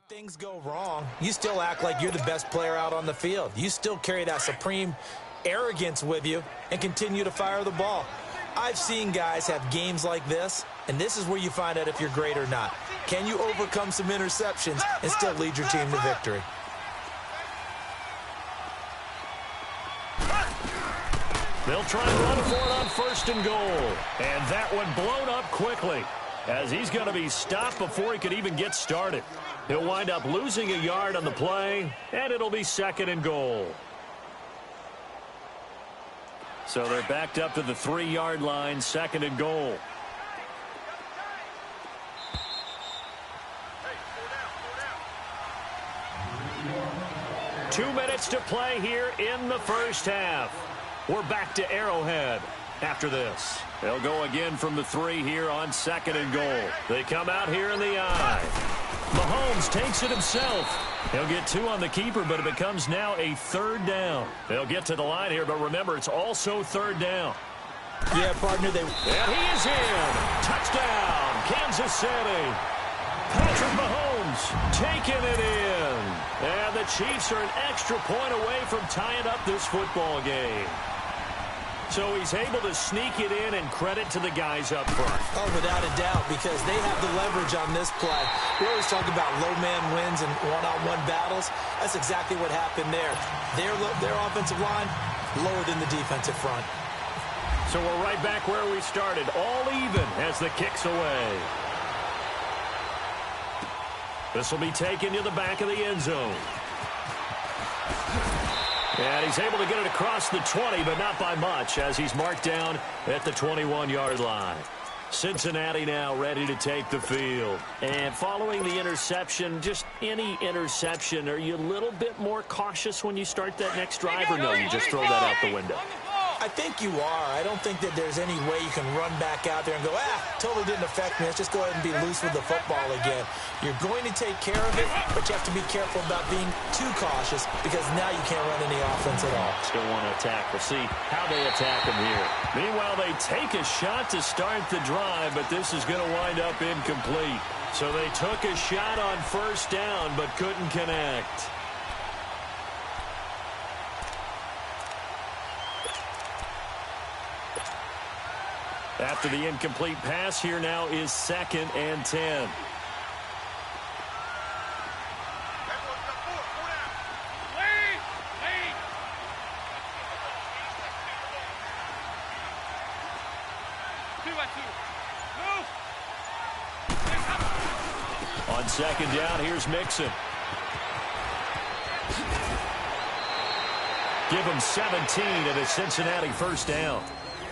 things go wrong, you still act like you're the best player out on the field. You still carry that supreme arrogance with you and continue to fire the ball. I've seen guys have games like this, and this is where you find out if you're great or not. Can you overcome some interceptions and still lead your team to victory? They'll try and run for it on 1st and goal. And that one blown up quickly, as he's going to be stopped before he could even get started. He'll wind up losing a yard on the play, and it'll be 2nd and goal. So they're backed up to the 3-yard line, 2nd and goal. Two minutes to play here in the first half. We're back to Arrowhead after this. They'll go again from the 3 here on 2nd and goal. They come out here in the I. Mahomes takes it himself. He'll get 2 on the keeper, but it becomes now a 3rd down. They'll get to the line here, but remember, it's also 3rd down. Yeah, partner, And he is in. Touchdown, Kansas City. Patrick Mahomes taking it in. And the Chiefs are an extra point away from tying up this football game. So he's able to sneak it in, and credit to the guys up front. Oh, without a doubt, because they have the leverage on this play. We always talk about low man wins and one-on-one battles. That's exactly what happened there. Their offensive line lower than the defensive front. So we're right back where we started, all even as the kick's away. This will be taken to the back of the end zone. And he's able to get it across the 20, but not by much, as he's marked down at the 21-yard line. Cincinnati now ready to take the field. And following the interception, just any interception, are you a little bit more cautious when you start that next drive, or no, you just throw that out the window? I think you are. I don't think that there's any way you can run back out there and go, totally didn't affect me. Let's just go ahead and be loose with the football again. You're going to take care of it, but you have to be careful about being too cautious, because now you can't run any offense at all. Still want to attack. We'll see how they attack him here. Meanwhile, they take a shot to start the drive, but this is going to wind up incomplete. So they took a shot on 1st down, but couldn't connect. After the incomplete pass, here now is 2nd and 10. On 2nd down, here's Mixon. Give him 17 at a Cincinnati 1st down.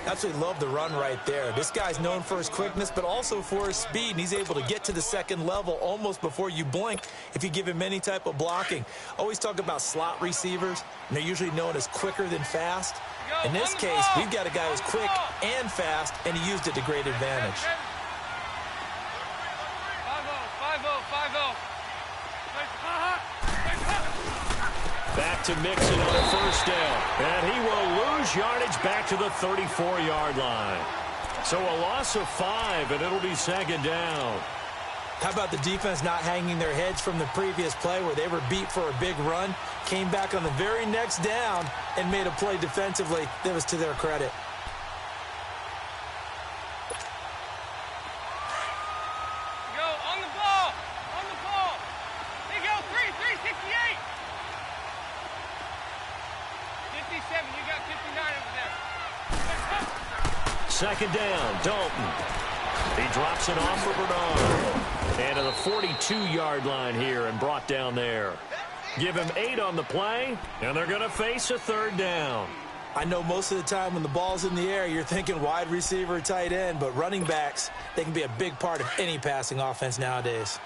Absolutely love the run right there. This guy's known for his quickness, but also for his speed, and he's able to get to the 2nd level almost before you blink if you give him any type of blocking. Always talk about slot receivers, and they're usually known as quicker than fast. In this case, we've got a guy who's quick and fast, and he used it to great advantage. 5-0. Back to Mixon on a 1st down. And he will lose yardage back to the 34-yard line. So a loss of 5, and it'll be 2nd down. How about the defense not hanging their heads from the previous play where they were beat for a big run, came back on the very next down, and made a play defensively that was to their credit. Second down, Dalton. He drops it off for Bernard. And to the 42-yard line here and brought down there. Give him 8 on the play, and they're going to face a 3rd down. I know most of the time when the ball's in the air, you're thinking wide receiver, tight end, but running backs, they can be a big part of any passing offense nowadays.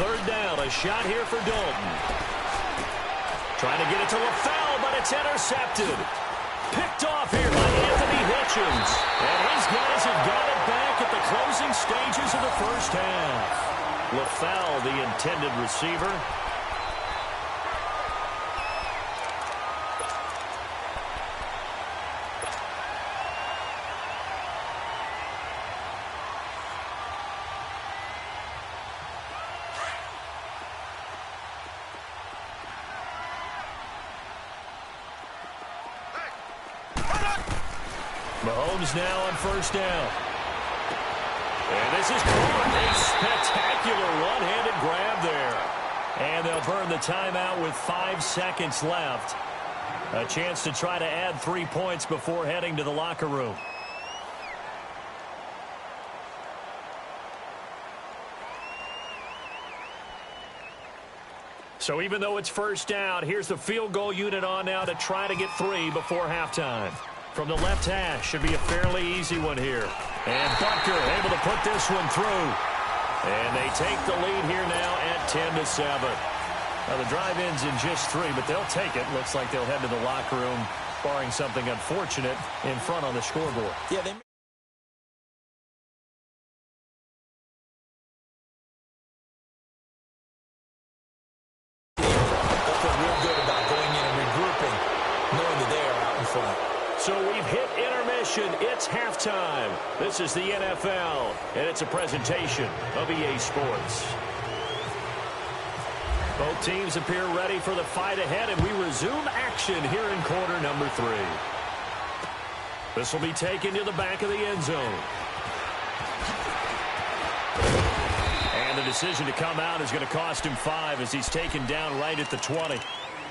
Third down, a shot here for Dalton. Trying to get it to LaFell, but it's intercepted. Picked off here by Anthony Hitchens. And his guys have got it back at the closing stages of the first half. LaFell, the intended receiver. Mahomes now on first down. And this is a spectacular one-handed grab there. And they'll burn the timeout with 5 seconds left. A chance to try to add 3 points before heading to the locker room. So even though it's first down, here's the field goal unit on now to try to get 3 before halftime. From the left hash, should be a fairly easy one here. And Butker able to put this one through. And they take the lead here now at 10-7. Now the drive ends in just 3, but they'll take it. Looks like they'll head to the locker room, barring something unfortunate, in front on the scoreboard. Yeah, they feel real good about going in and regrouping, knowing that they are out in front. So we've hit intermission. It's halftime. This is the NFL, and it's a presentation of EA Sports. Both teams appear ready for the fight ahead, and we resume action here in quarter number 3. This will be taken to the back of the end zone. And the decision to come out is going to cost him 5 as he's taken down right at the 20.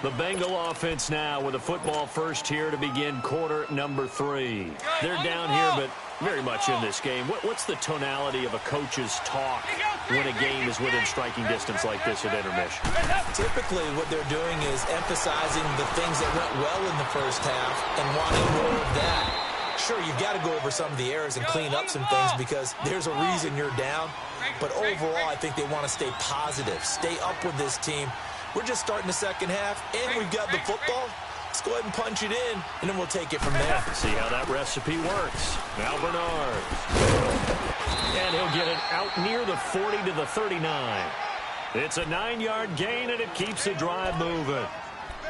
The Bengal offense now with a football first here to begin quarter number 3. They're down here, but very much in this game. What's the tonality of a coach's talk when a game is within striking distance like this at intermission? Typically, what they're doing is emphasizing the things that went well in the first half and wanting more of that. Sure, you've got to go over some of the errors and clean up some things because there's a reason you're down. But overall, I think they want to stay positive, stay up with this team. We're just starting the second half, and we've got the football. Let's go ahead and punch it in, and then we'll take it from there. See how that recipe works. Now Bernard. And he'll get it out near the 40 to the 39. It's a 9-yard gain, and it keeps the drive moving.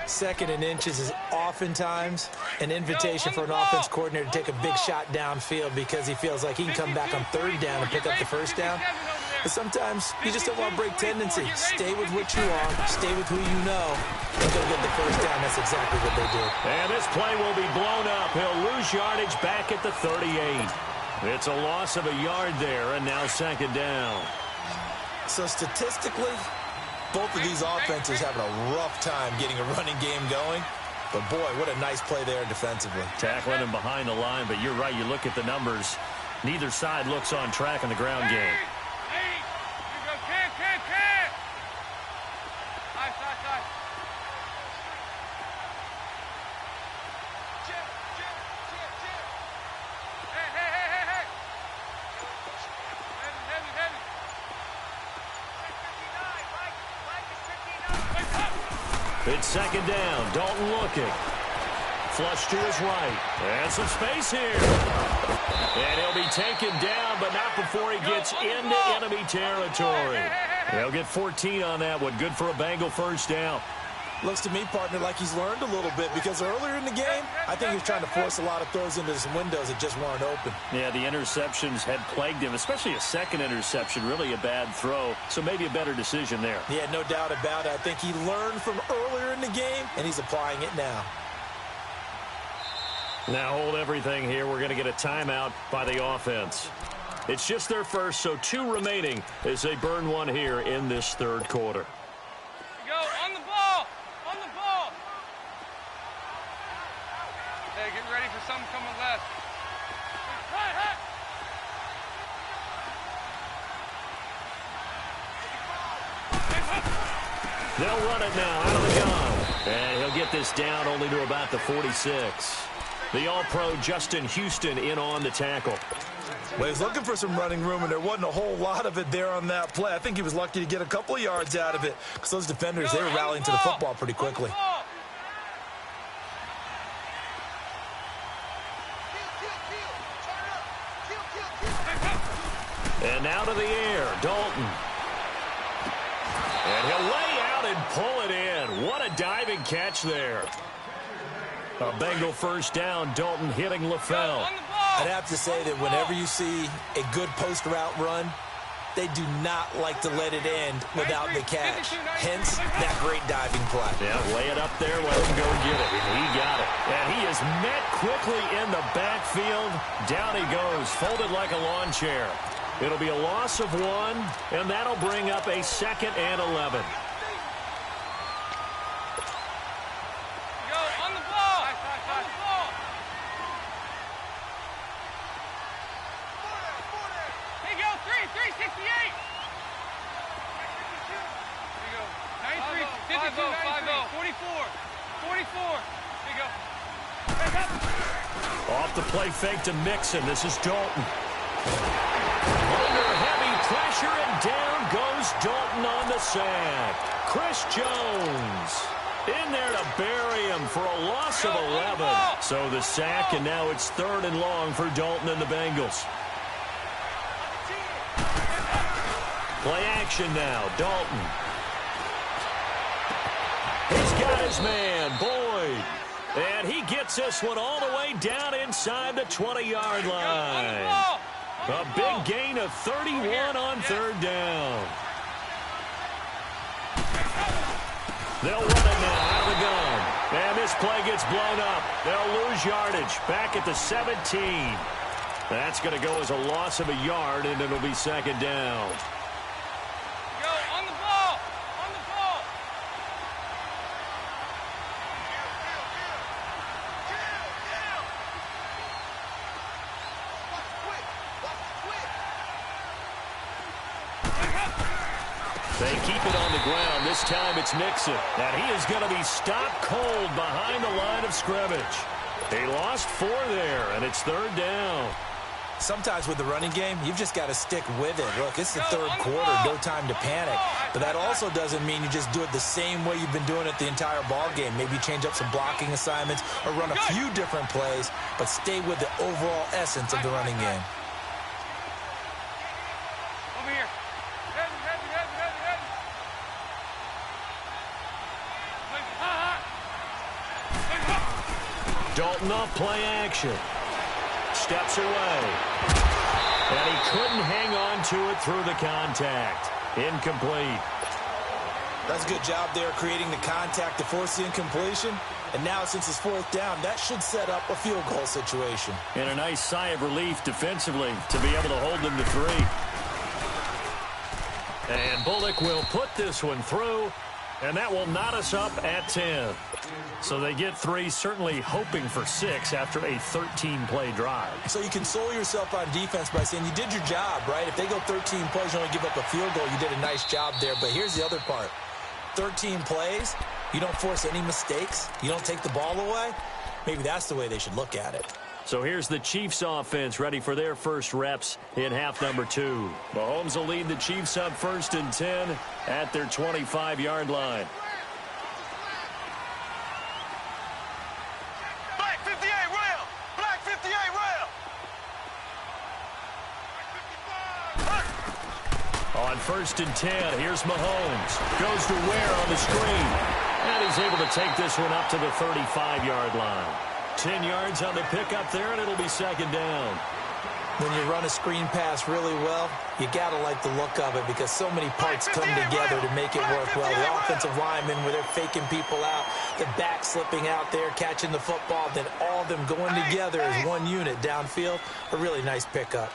2nd and inches is oftentimes an invitation for an offense coordinator to take a big shot downfield because he feels like he can come back on 3rd down and pick up the first down. But sometimes you just don't want to break tendency. Stay with what you are. Stay with who you know. And go get the first down. That's exactly what they did. And this play will be blown up. He'll lose yardage back at the 38. It's a loss of a yard there, and now 2nd down. So statistically, both of these offenses having a rough time getting a running game going. But, boy, what a nice play there defensively. Tackling him behind the line, but you're right. You look at the numbers. Neither side looks on track in the ground game. It's 2nd down. Dalton looking. Flush to his right. And some space here. And he'll be taken down, but not before he gets into enemy territory. They'll get 14 on that one. Good for a Bengal first down. Looks to me, partner, like he's learned a little bit because earlier in the game, I think he was trying to force a lot of throws into some windows that just weren't open. Yeah, the interceptions had plagued him, especially a 2nd interception, really a bad throw. So maybe a better decision there. Yeah, no doubt about it. I think he learned from earlier in the game, and he's applying it now. Now hold everything here. We're going to get a timeout by the offense. It's just their first, so 2 remaining as they burn one here in this 3rd quarter. Go on the ball. Hey, get ready for something coming left. Hey. They'll run it now out of the gun. And he'll get this down only to about the 46. The All-Pro Justin Houston in on the tackle. Well, he was looking for some running room, and there wasn't a whole lot of it there on that play. I think he was lucky to get a couple of yards out of it because those defenders, they were rallying to the football pretty quickly. And now to the air, Dalton. And he'll lay out and pull it in. What a diving catch there. A Bengal first down, Dalton hitting Rnfl. I'd have to say that whenever you see a good post route run, they do not like to let it end without the catch. Hence, that great diving play. Yeah, lay it up there, let him go get it. And he got it. And he is met quickly in the backfield. Down he goes, folded like a lawn chair. It'll be a loss of 1, and that'll bring up a 2nd and 11. Off the play fake to Mixon. This is Dalton. Under heavy pressure, and down goes Dalton on the sack. Chris Jones in there to bury him for a loss of 11. So the sack, and now it's 3rd and long for Dalton and the Bengals. Play action now, Dalton. He's got his man, Boyd. And he gets this one all the way down inside the 20-yard line. A big gain of 31 on 3rd down. They'll run it now out of the gun. And this play gets blown up. They'll lose yardage back at the 17. That's going to go as a loss of a yard, and it'll be 2nd down. They keep it on the ground. This time it's Mixon. And he is going to be stopped cold behind the line of scrimmage. He lost 4 there, and it's 3rd down. Sometimes with the running game, you've just got to stick with it. Look, it's the 3rd quarter, no time to panic. But that also doesn't mean you just do it the same way you've been doing it the entire ball game. Maybe change up some blocking assignments or run a few different plays, but stay with the overall essence of the running game. Over here. Dalton off play action. Steps away. And he couldn't hang on to it through the contact. Incomplete. That's a good job there creating the contact to force the incompletion. And now since it's 4th down, that should set up a field goal situation. And a nice sigh of relief defensively to be able to hold them to 3. And Bullock will put this one through. And that will knot us up at 10. So they get 3, certainly hoping for 6 after a 13-play drive. So you console yourself on defense by saying you did your job, right? If they go 13 plays, you only give up a field goal, you did a nice job there. But here's the other part. 13 plays, you don't force any mistakes, you don't take the ball away. Maybe that's the way they should look at it. So here's the Chiefs offense ready for their first reps in half number 2. Mahomes will lead the Chiefs up 1st and 10 at their 25-yard line. Black 58, rail! Black 58, rail! On 1st and 10, here's Mahomes. Goes to Ware on the screen. And he's able to take this one up to the 35-yard line. 10 yards on the pickup there, and it'll be 2nd down. When you run a screen pass really well, you got to like the look of it because so many parts come together to make it work well. The offensive linemen, where they're faking people out, the back slipping out there, catching the football, then all of them going together as one unit downfield. A really nice pickup.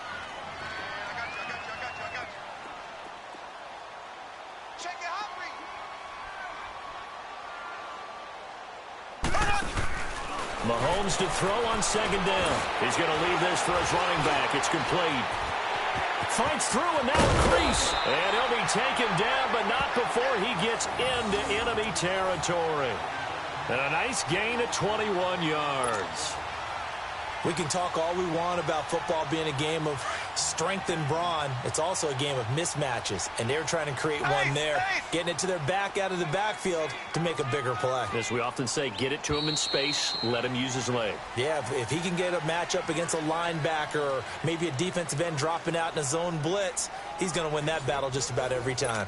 Mahomes to throw on 2nd down. He's going to leave this for his running back. It's complete. Fights through and now a crease. And he'll be taken down, but not before he gets into enemy territory. And a nice gain of 21 yards. We can talk all we want about football being a game of strength and brawn. It's also a game of mismatches, and they're trying to create one there, getting it to their back out of the backfield to make a bigger play. As we often say, get it to him in space, let him use his leg. Yeah, if he can get a matchup against a linebacker or maybe a defensive end dropping out in a zone blitz, he's going to win that battle just about every time.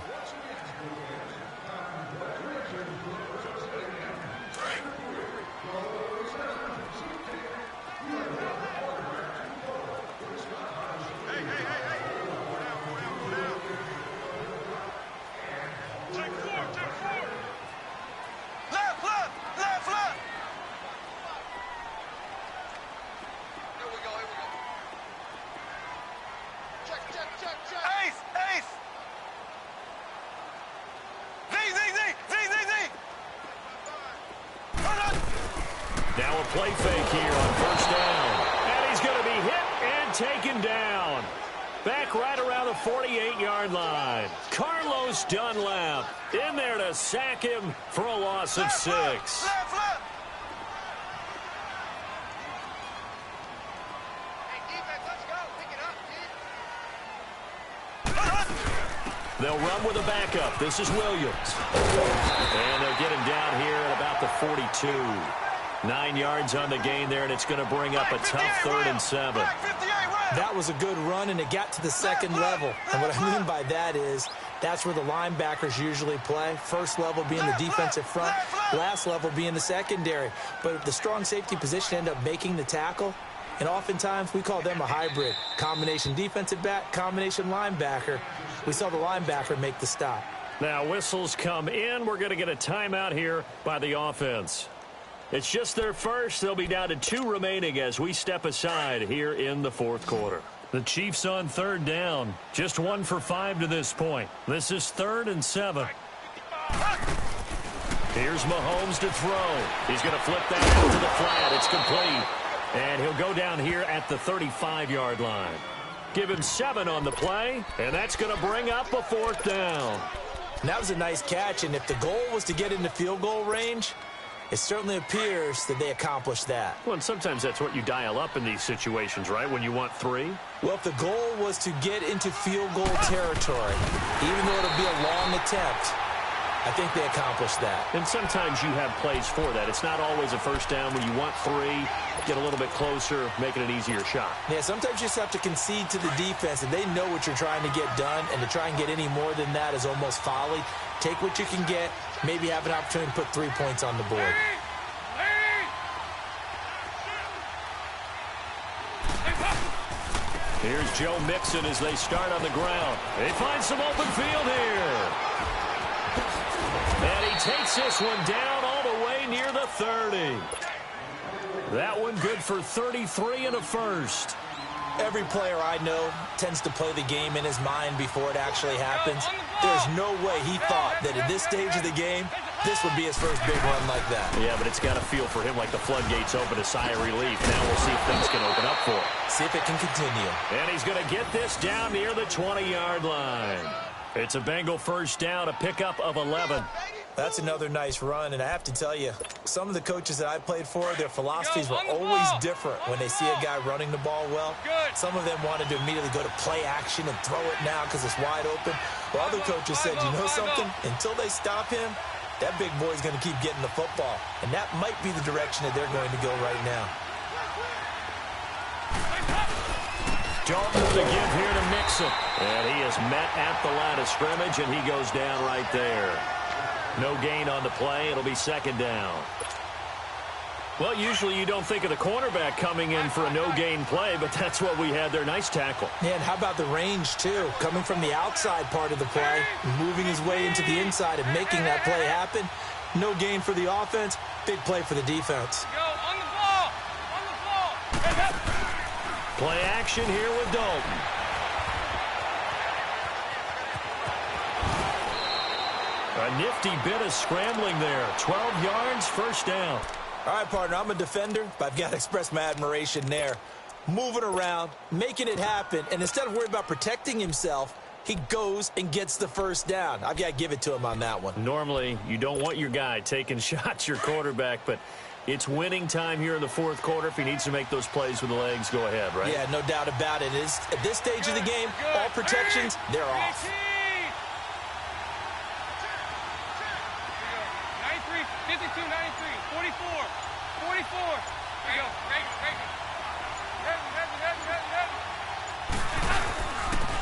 Now a play fake here on first down. And he's going to be hit and taken down. Back right around the 48-yard line. Carlos Dunlap in there to sack him for a loss of 6. They'll run with a backup. This is Williams. And they'll get him down here at about the 42. 9 yards on the gain there, and it's going to bring up a tough 3rd and 7. That was a good run, and it got to the second level. And what I mean by that is that's where the linebackers usually play. First level being the defensive front, last level being the secondary. But the strong safety position ended up making the tackle. And oftentimes we call them a hybrid. Combination defensive back, combination linebacker. We saw the linebacker make the stop. Now whistles come in. We're going to get a timeout here by the offense. It's just their first. They'll be down to 2 remaining as we step aside here in the 4th quarter. The Chiefs on 3rd down. Just 1 for 5 to this point. This is 3rd and 7. Here's Mahomes to throw. He's going to flip that out to the flat. It's complete. And he'll go down here at the 35-yard line. Give him 7 on the play, and that's going to bring up a 4th down. And that was a nice catch, and if the goal was to get into field goal range, it certainly appears that they accomplished that. Well, and sometimes that's what you dial up in these situations, right, when you want 3? Well, if the goal was to get into field goal territory, even though it'll be a long attempt, I think they accomplished that. And sometimes you have plays for that. It's not always a first down when you want 3, get a little bit closer, make it an easier shot. Yeah, sometimes you just have to concede to the defense, and they know what you're trying to get done, and to try and get any more than that is almost folly. Take what you can get, maybe have an opportunity to put 3 points on the board. Here's Joe Mixon as they start on the ground. They find some open field here. And he takes this one down all the way near the 30. That one good for 33 and a first. Every player I know tends to play the game in his mind before it actually happens. There's no way he thought that at this stage of the game, this would be his first big run like that. Yeah, but it's got to feel for him like the floodgates open, a sigh of relief. Now we'll see if things can open up for him. See if it can continue. And he's going to get this down near the 20-yard line. It's a Bengal first down, a pickup of 11. That's another nice run, and I have to tell you, some of the coaches that I played for, their philosophies were always different when they see a guy running the ball well. Some of them wanted to immediately go to play action and throw it now because it's wide open. While other coaches said, you know something? Until they stop him, that big boy's going to keep getting the football. And that might be the direction that they're going to go right now. Dalton with a give here to Mixon. And he is met at the line of scrimmage, and he goes down right there. No gain on the play. It'll be 2nd down. Well, usually you don't think of the cornerback coming in for a no-gain play, but that's what we had there. Nice tackle. Yeah, and how about the range, too? Coming from the outside part of the play, moving his way into the inside and making that play happen. No gain for the offense, big play for the defense. Go, on the ball! On the ball! Play action here with Dalton. A nifty bit of scrambling there. 12 yards, first down. All right, partner, I'm a defender, but I've got to express my admiration there. Moving around, making it happen, and instead of worrying about protecting himself, he goes and gets the first down. I've got to give it to him on that one. Normally, you don't want your guy taking shots, your quarterback, but It's winning time here in the fourth quarter. If he needs to make those plays with the legs, go ahead, right? Yeah, no doubt about it. At this stage of the game, all protections, they're off. 93, 52, 93, 44, 44. There you go.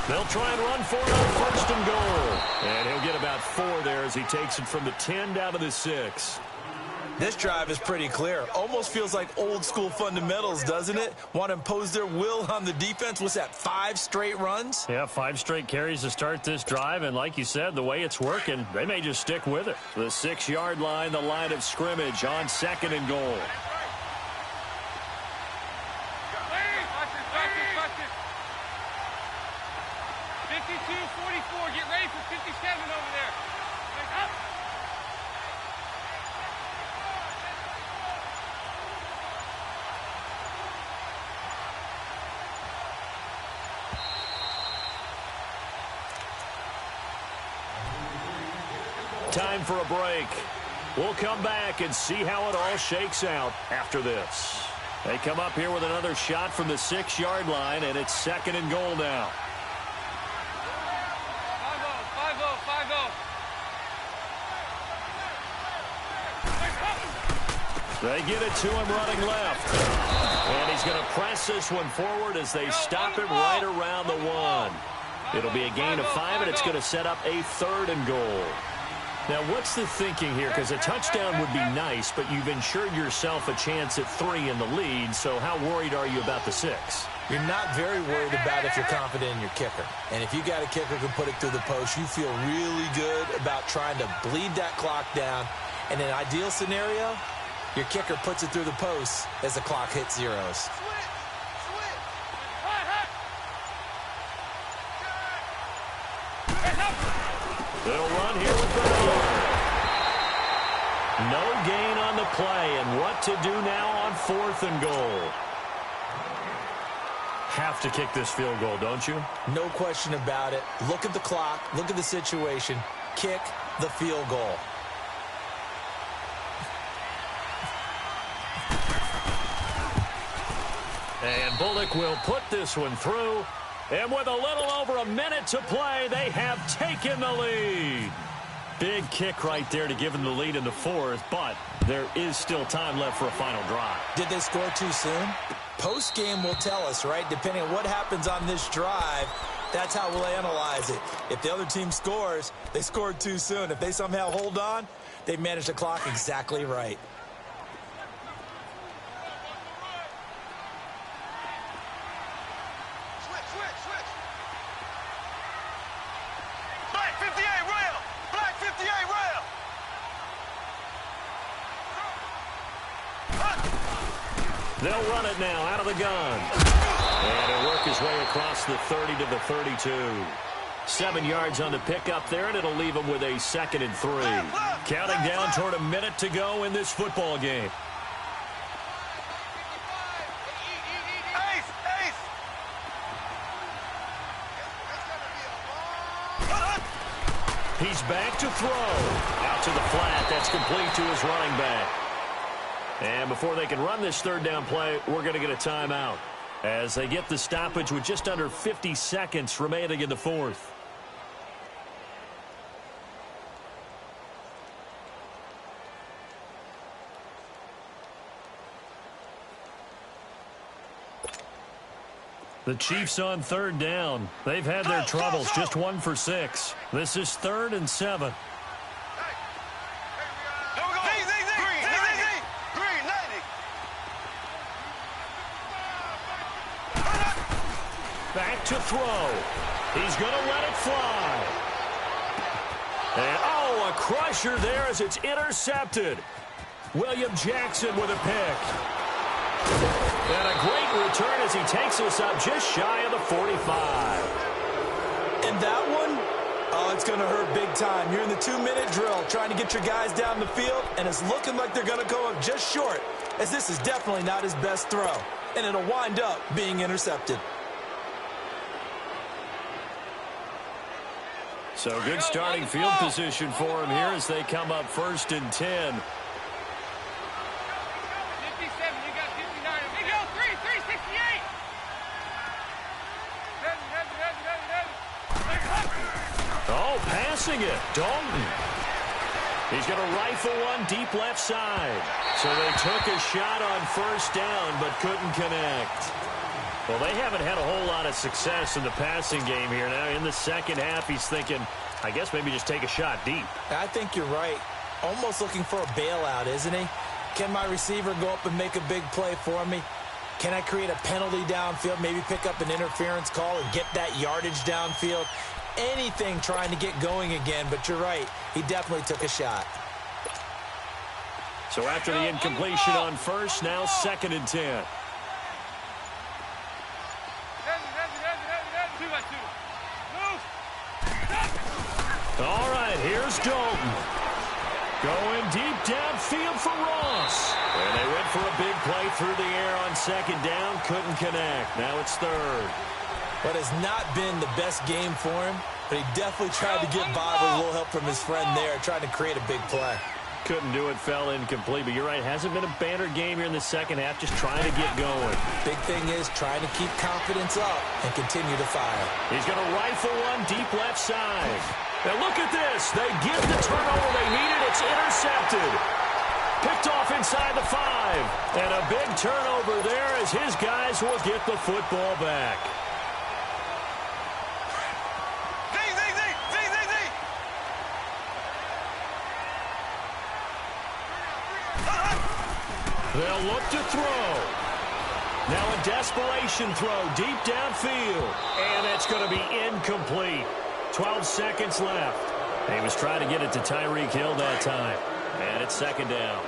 They'll try and run for it on first and goal. And he'll get about 4 there as he takes it from the 10 down to the 6. This drive is pretty clear. Almost feels like old school fundamentals, doesn't it? Want to impose their will on the defense. What's that, 5 straight runs? Yeah, 5 straight carries to start this drive. And like you said, the way it's working, they may just stick with it. The 6-yard line, the line of scrimmage on second and goal. Get ready for 57 over there. Up. Time for a break. We'll come back and see how it all shakes out after this. They come up here with another shot from the 6-yard line, and it's second and goal now. 5-0, 5-0. They get it to him running left. And he's going to press this one forward as they stop it right around the 1. It'll be a gain of 5, and it's going to set up a third and goal. Now, what's the thinking here? Because a touchdown would be nice, but you've ensured yourself a chance at 3 in the lead, so how worried are you about the 6? You're not very worried about if you're confident in your kicker. And if you got a kicker who can put it through the post, you feel really good about trying to bleed that clock down. In an ideal scenario, your kicker puts it through the post as the clock hits zeros. They'll run here with Brown. No gain on the play, and what to do now on 4th and goal? Have to kick this field goal, don't you? No question about it. Look at the clock. Look at the situation. Kick the field goal. And Bullock will put this one through. And with a little over a minute to play, they have taken the lead. Big kick right there to give them the lead in the 4th, but there is still time left for a final drive. Did they score too soon? Post-game will tell us, right? Depending on what happens on this drive, that's how we'll analyze it. If the other team scores, they scored too soon. If they somehow hold on, they managed the clock exactly right. They'll run it now out of the gun. And he'll work his way across the 30 to the 32. 7 yards on the pickup there, and it'll leave him with a 2nd and 3. Counting down toward a minute to go in this football game. He's back to throw. Out to the flat. That's complete to his running back. And before they can run this 3rd down play, we're going to get a timeout as they get the stoppage with just under 50 seconds remaining in the 4th. The Chiefs on 3rd down. They've had their troubles, just 1 for 6. This is 3rd and 7. Back to throw. He's going to let it fly. And, oh, a crusher there as it's intercepted. William Jackson with a pick. And a great return as he takes us up just shy of the 45. And that one, oh, it's going to hurt big time. You're in the 2-minute drill trying to get your guys down the field, and it's looking like they're going to go up just short, as this is definitely not his best throw. And it'll wind up being intercepted. So good starting field position for him here as they come up 1st and 10. Oh, passing it. Dalton. He's going to rifle one deep left side. So they took a shot on first down but couldn't connect. Well, they haven't had a whole lot of success in the passing game here. Now in the second half, he's thinking, I guess maybe just take a shot deep. I think you're right. Almost looking for a bailout, isn't he? Can my receiver go up and make a big play for me? Can I create a penalty downfield, maybe pick up an interference call and get that yardage downfield? Anything trying to get going again, but you're right. He definitely took a shot. So after the incompletion on first, now 2nd and 10. All right, here's Dalton. Going deep downfield for Ross. And they went for a big play through the air on 2nd down. Couldn't connect. Now it's 3rd. What has not been the best game for him, but he definitely tried to get by with a little help from his friend there, trying to create a big play. Couldn't do it, fell incomplete. But you're right, hasn't been a banner game here in the second half, just trying to get going. Big thing is trying to keep confidence up and continue to fire. He's going to rifle one deep left side. Now look at this. They get the turnover they needed. It's intercepted. Picked off inside the 5. And a big turnover there as his guys will get the football back. They'll look to throw. Now a desperation throw deep downfield. And it's going to be incomplete. 12 seconds left. He was trying to get it to Tyreek Hill that time. And it's 2nd down.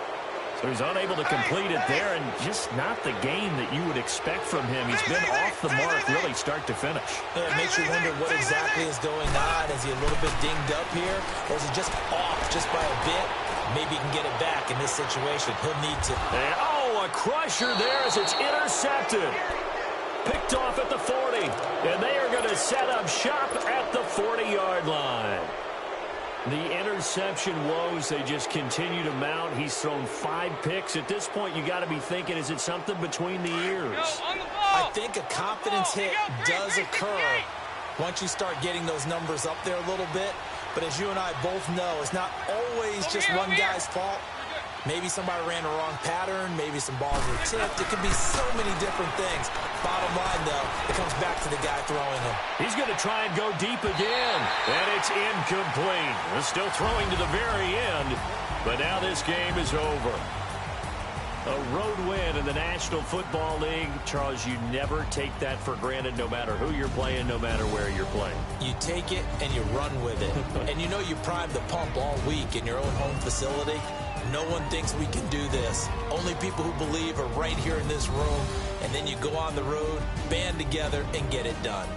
So he's unable to complete it there, and just not the game that you would expect from him. He's been off the mark really start to finish. Yeah, it makes you wonder what exactly is going on. Is he a little bit dinged up here? Or is he just off just by a bit? Maybe he can get it back in this situation. He'll need to. And, oh, a crusher there as it's intercepted. Picked off at the 40. And they are going to set up shop at the 40-yard line. The interception woes, they just continue to mount. He's thrown 5 picks. At this point, you got to be thinking, is it something between the ears? I think a confidence hit does occur once you start getting those numbers up there a little bit. But as you and I both know, it's not always just one guy's fault. Maybe somebody ran a wrong pattern. Maybe some balls were tipped. It could be so many different things. Bottom line, though, it comes back to the guy throwing them. He's going to try and go deep again. And it's incomplete. They're still throwing to the very end. But now this game is over. A road win in the National Football League. Charles, you never take that for granted no matter who you're playing, no matter where you're playing. You take it and you run with it. And you know you primed the pump all week in your own home facility. No one thinks we can do this. Only people who believe are right here in this room. And then you go on the road, band together, and get it done.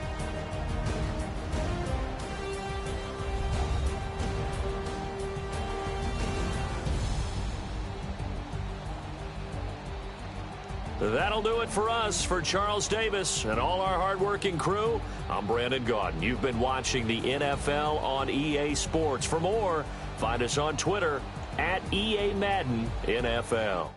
That'll do it for us. For Charles Davis and all our hardworking crew, I'm Brandon Gaudin. You've been watching the NFL on EA Sports. For more, find us on Twitter @EA Madden NFL.